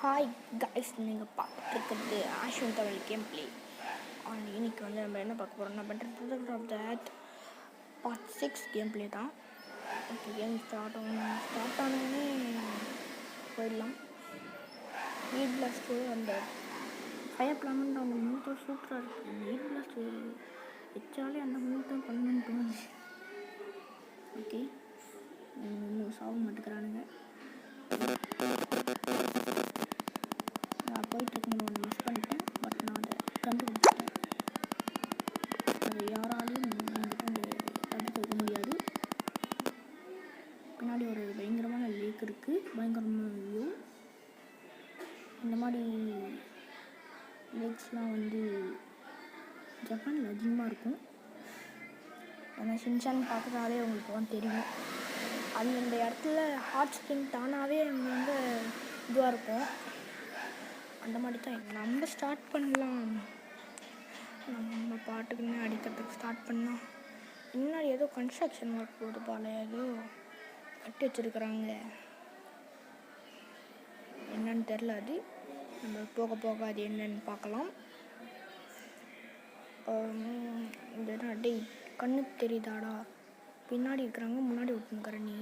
Hi guys, நீங்கள் பார்த்துட்ருக்கிறது ஆஷன் தமிழ் கேம் பிளே. இன்னைக்கு வந்து நம்ம என்ன பார்க்க போகிறோம்னா better of that part 6 game play தான். ஓகே, கேம் ஸ்டார்ட் ஆனோடனே போயிடலாம். ஹீட் பிளாஸ்ட்டு அந்த ஃபயர் பிளான் அந்த மூத்த சூப்பராக இருக்குது. ஹீட் பிளாஸ்ட்டு வச்சாலே அந்த மூத்தம் பண்ணணுன்னு தோணுது. ஓகே, இன்னும் சாக மாட்டேங்கிறானுங்க. நான் போயிட்டுருக்கணும் ஒன்று மிஸ் பண்ணிட்டேன். பட் நான் அதை கண்டுபிடிச்சிட்டேன். அது யாராலையும் தடுக்க முடியாது. பின்னாடி ஒரு பயங்கரமான லேக் இருக்குது, பயங்கரமான வியூ. இந்த மாதிரி லேக்ஸ்லாம் வந்து ஜப்பானில் அதிகமாக இருக்கும். ஏன்னா ஷின்சான் பார்க்குறதாலே உங்களுக்கு வந்து தெரியும். அது இந்த இடத்துல ஹாட் ஸ்ப்ரிங் தானாகவே அங்கே வந்து இதுவாக இருக்கும். அந்த மாதிரி தான் நம்ம ஸ்டார்ட் பண்ணலாம். நம்ம பாட்டுக்குன்னு அடிக்கிறதுக்கு ஸ்டார்ட் பண்ணால் முன்னாடி ஏதோ கன்ஸ்ட்ரக்ஷன் ஒர்க் போகுது போல, ஏதோ கட்டி வச்சுருக்குறாங்க. என்னன்னு தெரில. அது நம்ம போக போக அது என்னன்னு பார்க்கலாம். இந்த டே கண்ணுக்கு தெரியுதாடா? பின்னாடி இருக்கிறாங்க, முன்னாடி விட்டுனுக்கிற நீ.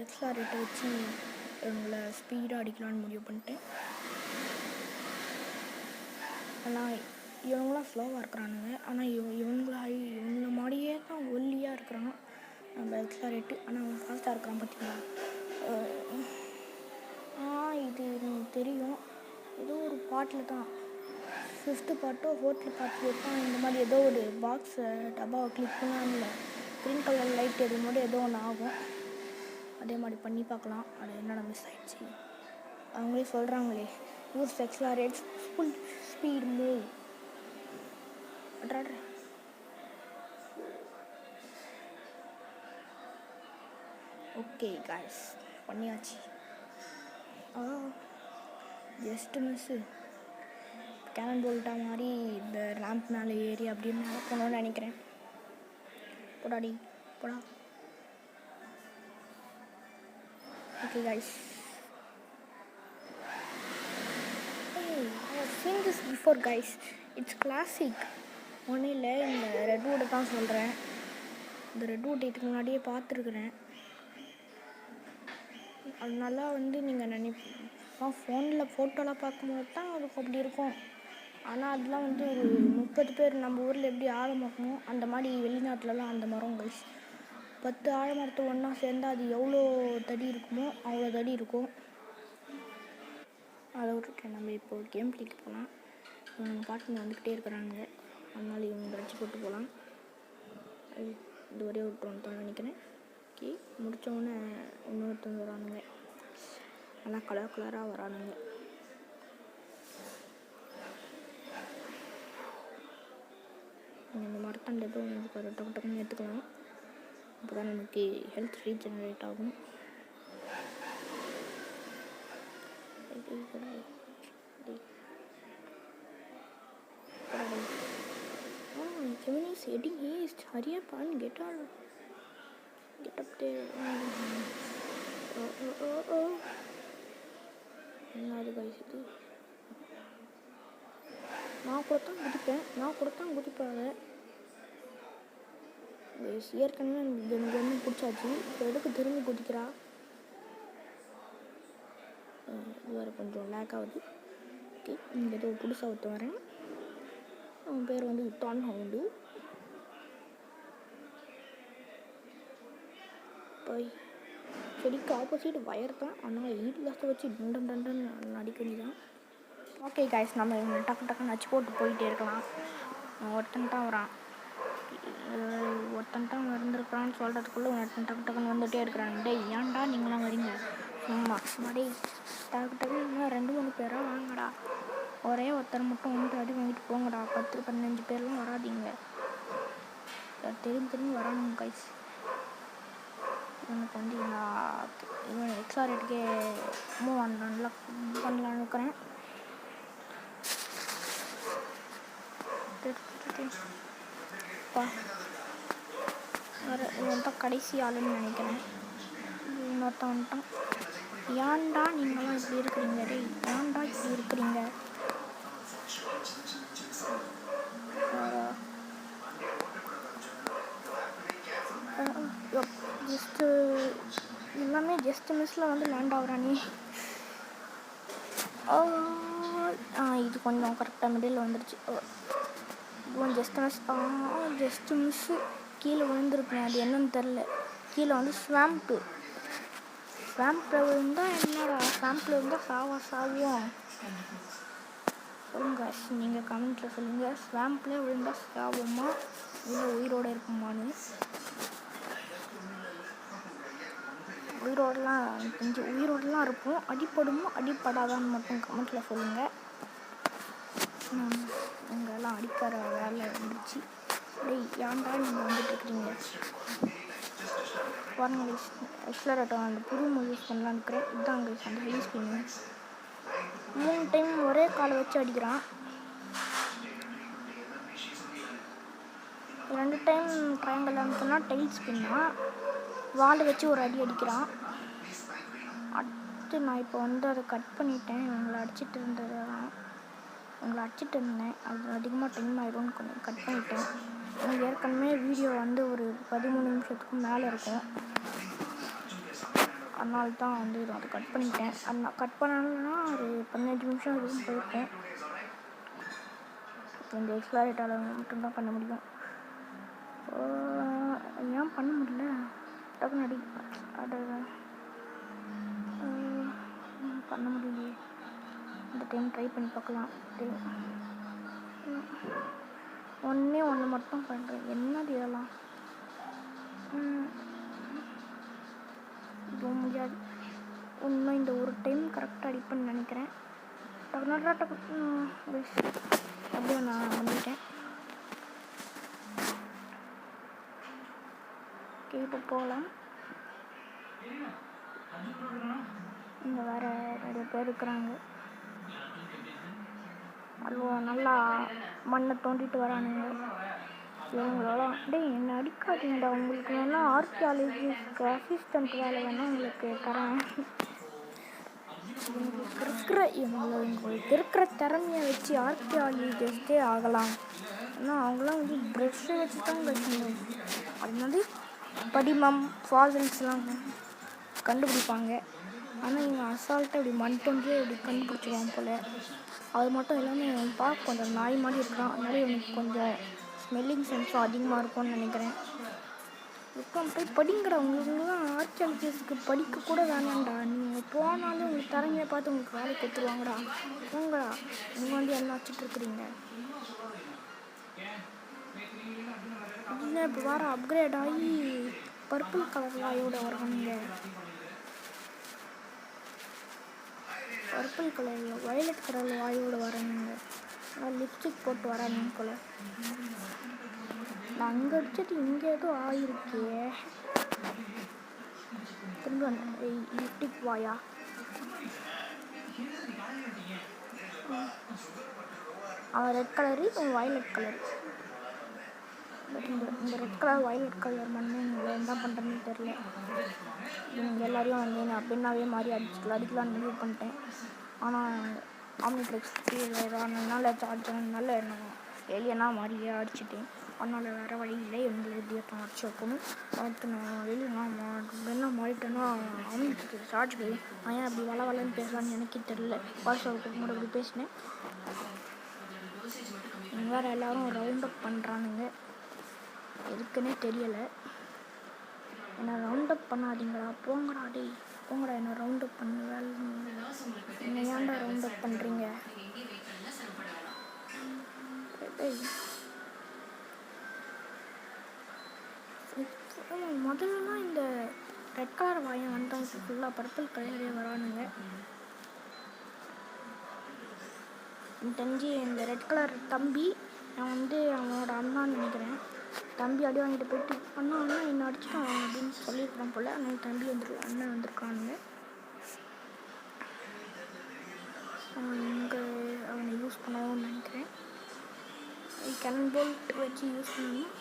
எக்ஸ்லாரேட்டை வச்சு இவங்களை ஸ்பீடாக அடிக்கலான்னு முடிவு பண்ணிட்டேன். ஆனால் இவங்களாம் ஸ்லோவாக இருக்கிறானுங்க. ஆனால் இவங்கள மாதிரியே தான் ஒல்லியாக இருக்கிறான் நம்ம எக்ஸ்லாரேட்டு. ஆனால் அவன் ஃபாஸ்ட்டாக இருக்கிறான் பார்த்தீங்களா? இது எனக்கு தெரியும். ஏதோ ஒரு பாட்டில் தான் 5th பார்ட்டோ 4th பார்ட்டில் தான் இந்த மாதிரி ஏதோ ஒரு பாக்ஸை டப்பாவை கிளிக் பண்ணாமல் க்ரீன் கலர் லைட் எது மட்டும் ஏதோ ஒன்று ஆகும். அதே மாதிரி பண்ணி பார்க்கலாம். அது என்னடா மிஸ் ஆகிடுச்சு. அவங்களே சொல்கிறாங்களே, use accelerate full speed move. Okay guys, பண்ணியாச்சு. Just miss. கேனன் போல்ட்டா மாதிரி இந்த ரேம்ப் மேலே ஏறி அப்படியே மேலே போகணுன்னு நினைக்கிறேன். போடாடி போடா. Okay guys, I have seen this before guys. It's classic. ஒன்றும் இல்லை, இந்த ரெட்வுட்டை தான் சொல்கிறேன். இந்த ரெட்வுட் இதுக்கு முன்னாடியே பார்த்துருக்குறேன். அதனால வந்து நீங்கள் ஃபோனில் ஃபோட்டோலாம் பார்க்கும்போது தான் அதுக்கு அப்படி இருக்கும். ஆனால் அதெல்லாம் வந்து ஒரு 30 பேர் நம்ம ஊரில் எப்படி ஆலமரமோ அந்த மாதிரி வெளிநாட்டிலலாம் அந்த மரம் கைஸ் 10 ஆலமரத்தை ஒன்றா சேர்ந்தால் அது எவ்வளோ தடி இருக்குமோ அவ்வளோ தடி இருக்கும். அதை விட்டுட்டு நம்ம இப்போ கேம் பிளேக்கு போகலாம். இவங்க பாட்டுங்க வந்துக்கிட்டே இருக்கிறாங்க. அதனால இவங்க அடிச்சு போட்டு போகலாம். இது ஒரே விட்டுருவோம் தான் நினைக்கிறேன். ஓகே, முடித்தோடனே இன்னொருத்தவங்க வரானுங்க. நல்லா கலர் கலராக வரானுங்க. இந்த மரத்தாண்ட ஏதோ டக்கு டக்குன்னு எடுத்துக்கலாம். அப்போ தான் நமக்கு ஹெல்த் ரீஜெனரேட் ஆகும். Kevin is heading east. Hurry up and get up there. என்னது கைஸ் இது? நான் கொடுத்தான் குதிப்பாங்க. ஏற்கனவே எனக்கு பிடிச்சாச்சு. இப்போ எதுக்கு திரும்பி குதிக்கிறா? இது வேறு கொஞ்சம் லேக் ஆகுது. ஓகே, இங்கே ஏதோ புதுசாக ஒருத்த வரேன். அவன் பேர் வந்து டான் ஹவுண்டு. போய் செடிக்கு ஆப்போசிட் வயர் தான். ஆனால் ஹீட் கிளாஸை வச்சு டண்டன் அடிக்க வேண்டியதான். ஓகே காய்ஸ், நம்ம டக்கு டக்குன்னு நச்சு போட்டு போயிட்டே இருக்கலாம். ஒருத்தன் தான் இருந்திருக்கிறான்னு சொல்கிறதுக்குள்ளே டக்கு டக்குன்னு வந்துகிட்டே இருக்கிறான். டே ஏன்டா நீங்களாம் வரீங்க சும்மா டே டக்கு டக்குன்னு இன்னும் 2-3 பேராக வாங்கடா. ஒரே ஒருத்தர் மட்டும் வந்து அடி வாங்கிட்டு போங்கடா. 10-15 பேர்லாம் வராதிங்க. திரும்பி வரானுங்க கைஸ். எனக்கு வந்து இவன் எக்ஸ்லாரேட்டுக்கே மூவ் பண்ணலான்னு இருக்கிறேன். இவன் தான் கடைசி ஆளுன்னு நினைக்கிறேன். இன்னொருத்தன் வந்துட்டான். ஏன்டா நீங்களாம் இப்படி இருக்கிறீங்க? டேய் ஏன்டா இப்படி இருக்கிறீங்க? ஜஸ்ட்டு எல்லாமே ஜஸ்ட் மிஸ்ஸில் வந்து லேண்ட் ஆகுறானே. இது கொஞ்சம் கரெக்டாக மிடில் வந்துடுச்சு. இதுவும் ஜஸ்ட் மிஸ்ஸு கீழே விழுந்துருப்பேன். அது என்னன்னு தெரில. கீழே வந்து ஸ்வாம்பில் விழுந்தால் என்னடா, ஸ்வாம்பில் இருந்தால் சாவும். சொல்லுங்க, நீங்கள் கமெண்ட்டில் சொல்லுங்கள், ஸ்வாம்பில் விழுந்தால் சாவோமா இல்லை உயிரோடு இருக்குமான்னு. உயிரோடலாம் இருப்போம். அடிப்படுமோ அடிப்படாதான்னு மட்டும் கமெண்ட்டில் சொல்லுங்கள். உங்களெல்லாம் அடிக்கிற வேலை வந்துடுச்சு. டேய் ஏன்டா நீங்கள் வந்துட்டுருக்குறீங்க? பாருங்க கைஸ், எக்ஸ்லரேட்டர் அந்த புது யூஸ் பண்ணலான்னு இருக்கிறேன். இதுதான் கைஸ் அந்த ரிலீஸ் பண்ணு. 3 டைம் ஒரே காலை வச்சு அடிக்கிறான். 2 டைம் ட்ரையாங்கிள் அமுத்தினா டைல் ஸ்பின்னா, வால் வச்சு ஒரு அடி அடிக்கிறான். அடுத்து நான் இப்போ வந்து அதை கட் பண்ணிட்டேன். உங்களை அடிச்சிட்டு இருந்தேன். அது அதிகமாக டைம் ஆகிடும்னு கொஞ்சம் கட் பண்ணிட்டேன். எனக்கு ஏற்கனவே வீடியோ வந்து ஒரு 13 நிமிஷத்துக்கும் மேலே இருக்கும். அதனால தான் வந்து அதை கட் பண்ணிட்டேன். அது கட் பண்ணலன்னா ஒரு 15 நிமிஷம் வரைக்கும் போயிருக்கேன். இப்போ இந்த எக்ஸ்லரேட்டரால் மட்டும்தான் பண்ண முடியும். ஏன் பண்ண முடியல? டக்குனு பண்ண முடியலையே. இந்த டைம் ட்ரை பண்ணி பார்க்கலாம். ஒன்று மட்டும் பண்ணுறேன். என்னது இதெல்லாம்? இது முடியாது. இன்னும் இந்த ஒரு டைம் கரெக்டாக அடிப்பேன்னு நினைக்கிறேன். அப்படியே நான் பண்ணிட்டேன். ஓகே, இப்போ போகலாம். இங்கே வேறு நிறைய பேர் இருக்கிறாங்க. அதுவும் நல்லா மண்ணை தோண்டிட்டு வரானுங்க. இவங்களெல்லாம் டேய் என்ன அடிக்காதீங்கடா. உங்களுக்கு வேணா ஆர்கியாலஜிஸ்ட்க்கு அசிஸ்டண்ட் வேலை வேணால் உங்களுக்கு தரேன். உங்களுக்கு இருக்கிற திறமையை வச்சு ஆர்கியாலஜிஸ்டே ஆகலாம். ஆனால் அவங்களாம் வந்து ப்ரெஷ்ஷை வச்சு தான் கட்டணும். அது வந்து படிமம் ஃபாசில்ஸ்லாம் கண்டுபிடிப்பாங்க. ஆனால் இவங்க அசால்ட்டாக இப்படி மண் தோன்றே இப்படி கண்டுபிடிச்சிடுவான் போல். அது மட்டும் இல்லாமல் பார்க்க கொஞ்சம் நாய் மாதிரி இருக்கான். அதனால இவனுக்கு கொஞ்சம் ஸ்மெல்லிங் சென்ஸும் அதிகமாக இருக்கும்னு நினைக்கிறேன். இப்போ போய் படிங்கிறவங்களுக்குலாம் ஆர்கியாலஜிஸ்ட்க்கு படிக்க கூட வேணாம்டா. நீங்கள் போனாலும் உங்களுக்கு திறமையை பார்த்து உங்களுக்கு வேலை கொடுத்துருவாங்கடா. போங்கடா, நீங்கள் வந்து என்ன வச்சுட்டு இருக்கிறீங்க? அப்படின்னா இப்போ வேறு அப்கிரேட் ஆகி பர்பிள் கலர் வாயோட வரானுங்க. பர்பிள் கலரில் வயலட் கலரில் வாயோடு வரானுங்க. லிப்ஸ்டிக் போட்டு வரானுங்க போல். நான் அங்கே அடிச்சது இங்கே ஏதோ ஆகிருக்கே. திரும்ப லிப்ஸ்டிக் வாயா? அவன் ரெட் கலரு, இவன் வயலட் கலர். பட் இந்த ரெட் கலர் வயலட் கலர் மண்ணு என்ன பண்ணுறேன்னு தெரில. இவங்க எல்லாரையும் வந்து நான் பெண்ணாவே மாதிரி அடிக்கலான்னு முடிவு பண்ணிட்டேன். ஆனால் ஆம்னிட்ரிக்ஸ் அதனால சார்ஜ் ஆனதுனால நான் ஏலியனாக மாதிரியே அடிச்சிட்டேன். அதனால் வேறு வழி இல்லை, எங்களுக்கு எப்படியாட்டம் அடிச்சு வைக்கணும். அடுத்து நான் வெளியே மாறிட்டேன்னா ஆம்னிட்ரிக்ஸ் சார்ஜ் போய் நான் ஏன் அப்படி வளன்னு பேசலான்னு எனக்கே தெரில. வாய்ஸ் அவுட் கூட அப்படி பேசினேன். வேறு எல்லோரும் ரவுண்ட் அப் பண்ணுறானுங்க. எதுக்குன்னே தெரியலை. என்னை ரவுண்ட் அப் பண்ணாதீங்களா? போங்கடா டேய், போங்கடா. என்ன ரவுண்ட் அப் பண்ண வேலை என்ன ஏன்டா ரவுண்ட் அப் பண்ணுறீங்க? முதல்லலாம் இந்த ரெட் கலர் வாயம் வந்தவங்க ஃபுல்லாக பர்பிள் கலரே வரானுங்க. தெரிஞ்சு இந்த ரெட் கலர் தம்பி நான் வந்து அவனோட அண்ணான்னு நினைக்கிறேன். தம்பி அடி வாங்கிட்டு போயிட்டு அண்ணா என்னை அடிச்சுட்டான் அப்படின்னு சொல்லியிருக்கான் போல். ஆனால் தம்பி அண்ணன் வந்திருக்கானுங்க. இங்கே அவனை யூஸ் பண்ணணும்னு நினைக்கிறேன். கேனன் போல்ட் வச்சு யூஸ் பண்ணணும்.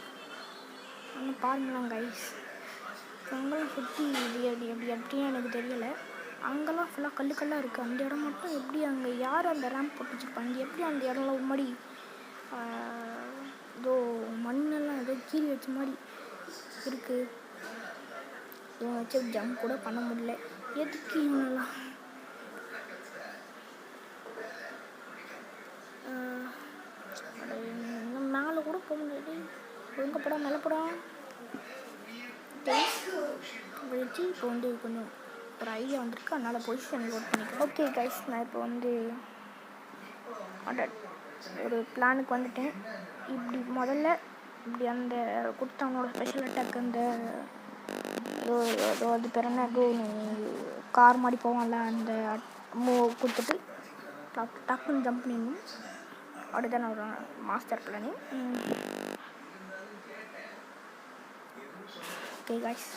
ஆனால் பாருங்களாம் கைஸ், அங்கெல்லாம் சுற்றி இது எப்படின்னு எனக்கு தெரியலை. அங்கெல்லாம் ஃபுல்லாக கல்லுக்கல்லாக இருக்குது. அந்த இடம் மட்டும் எப்படி அங்கே யார் அந்த ரேம்ப் போட்டு வச்சுருப்பாங்க? எப்படி அந்த இடம்லாம் ஒரு மாதிரி ஏதோ மண்ணெல்லாம் ஏதோ கீறி வச்ச மாதிரி இருக்குது. இவன் வச்சு ஜம்ப் கூட பண்ண முடியல. எதுக்கு இவனெல்லாம் மேலே கூட போக முடியாது. ஒழுங்க போடா, மேலே போடா வச்சு. இப்போ வந்து கொஞ்சம் ஒரு ஐடியா வந்திருக்கு, அதனால் பொசிஷன் நோட் பண்ணிக்கிறேன். ஓகே கைஸ், நான் இப்போ வந்து ஒரு பிளானுக்கு வந்துட்டேன். இப்படி முதல்ல இப்படி அந்த கொடுத்தவனோட ஸ்பெஷல் அட்டாக் அந்த அது பேர் என்ன, கார் மாதிரி போவான்ல, அந்த மூவ் கொடுத்துட்டு டக்குன்னு ஜம்ப் பண்ணிடணும். அப்படிதான் ஒரு மாஸ்டர் பிளானு. ஓகே கைஸ்,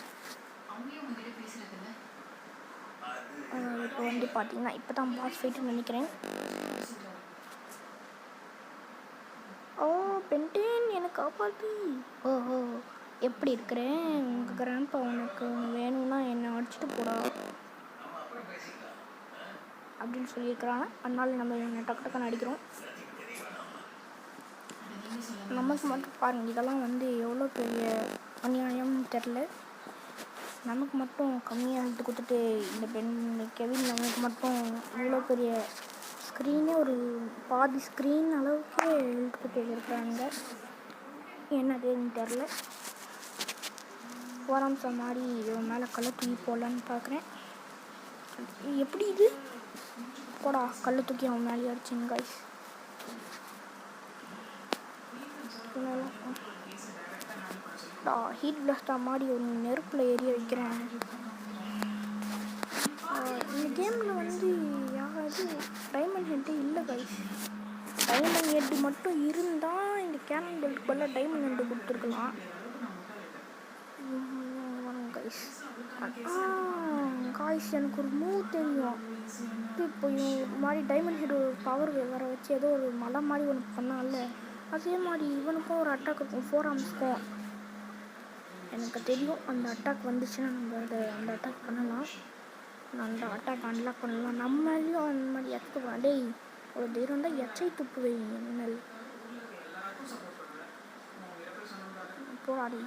இப்போ வந்து பார்த்தீங்கன்னா இப்போ தான் பாஸ் ஃபைட்டுன்னு நினைக்கிறேன். ஓ பென்டேன், எனக்கு காப்பாற்றி. ஓஹோ, எப்படி இருக்கிறேன்? உங்கள் கிராண்ட்பா உனக்கு வேணும்னா என்னை அடிச்சுட்டு போடா அப்படின்னு சொல்லியிருக்கிறாங்க. அதனால நம்ம டக்கு டக்குன்னு அடிக்கிறோம். நமக்கு மட்டும் பாருங்கள், இதெல்லாம் வந்து எவ்வளோ பெரிய அநியாயம்னு தெரில. நமக்கு மட்டும் கம்மியாக எடுத்து கொடுத்துட்டு இந்த கெவின் நமக்கு மட்டும் இவ்வளோ பெரிய ஸ்க்ரீனே ஒரு பாதி ஸ்க்ரீன் அளவுக்கு இழுத்துட்டு இருக்கிறாங்க. என்னதுன்னு தெரில. போராம்சம் மாதிரி இவன் மேலே கல்லை தூக்கி போடலான்னு பார்க்குறேன். எப்படி இது போடா, கல்லை தூக்கி அவன் மேலே அடிச்சிங்க கைஸ். ஹீட் பிளாஸ்டா மாதிரி ஒரு நெருப்பில் ஏறி வைக்கிறேன். இந்த கேமில் வந்து யாராவது டைமண்ட் ஹெட்டு இல்லை கைஸ். டைமண்ட் ஹெட்டு மட்டும் இருந்தால் இந்த கேனன் பெல்ட் பதிலாக டைமண்ட் ஹெட்டு கொடுத்துருக்கலாம் கைஸ். காய்ஸ், எனக்கு ஒரு மூவ் தெரியும். இப்போ மாதிரி டைமண்ட் ஹெட் ஒரு பவர் வர வச்சு ஏதோ ஒரு மலை மாதிரி ஒன்று பண்ணால, அதே மாதிரி இவனுக்கும் ஒரு அட்டாக் இருக்கும், 4 ஆர்ம்ஸ்க்கும். எனக்கு தெரியும் அந்த அட்டாக் வந்துச்சுன்னா நம்ம அந்த அட்டாக் பண்ணலாம். அந்த அட்டாக் அன்லாக் பண்ணலாம். நம்மளையும் அந்த மாதிரி எத்துக்கலாம். டேய், ஒரு தைரியம் தான் எச்சை துப்பு வைங்க மின்னல் போராடி.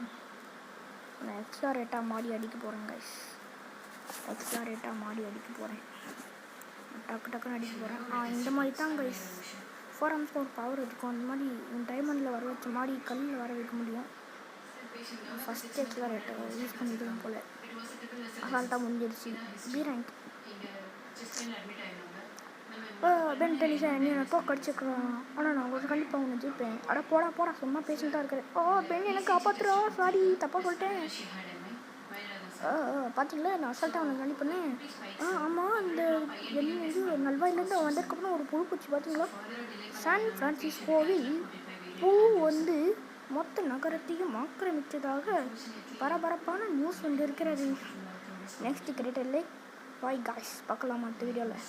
நான் எக்ஸ்ட்ரா மாடி அடிக்க போகிறேன் கைஸ். எக்ஸ்ட்ரா மாடி அடிக்க போகிறேன். டக்கு டக்குன்னு அடிக்க போகிறேன். இந்த மாதிரி தான் கைஸ் 4 ஆர்ம்ஸ்க்கு ஒரு பவர் இருக்கும். அந்த மாதிரி டைமண்டில் வர வச்ச மாதிரி கல்லில் வர வைக்க முடியும். ஃபஸ்ட் எக்ஸ்லரேட்டர் யூஸ் பண்ணிடுவோம் போல். அசால்ட்டாக முடிஞ்சிருச்சு. B rank. பென் டெனிஸா என்ன தோக்க அடிச்சுக்கிறான். ஆனால் நான் கொஞ்சம் கண்டிப்பாக ஒன்று ஜெயிப்பேன். அட போடா சும்மா பேசிட்டு தான் இருக்கிறேன். பென் எனக்கு காப்பாற்றுறோம். சாரி, தப்பாக சொல்லிட்டேன். பார்த்தீங்களா, நான் அசால்ட்டாக அவனை கண்டி பண்ணேன். ஆமாம், அந்த இது நல்வாயிலேருந்து வந்ததுக்கப்புறம் ஒரு புழு பூச்சி பார்த்தீங்களா? சான் பிரான்சிஸ்கோவில் பூ வந்து மொத்த நகரத்தையும் ஆக்கிரமித்ததாக பரபரப்பான நியூஸ் வந்து இருக்கிறது. Next greater lake. Bye guys, பார்க்கலாம் அடுத்த வீடியோவில்.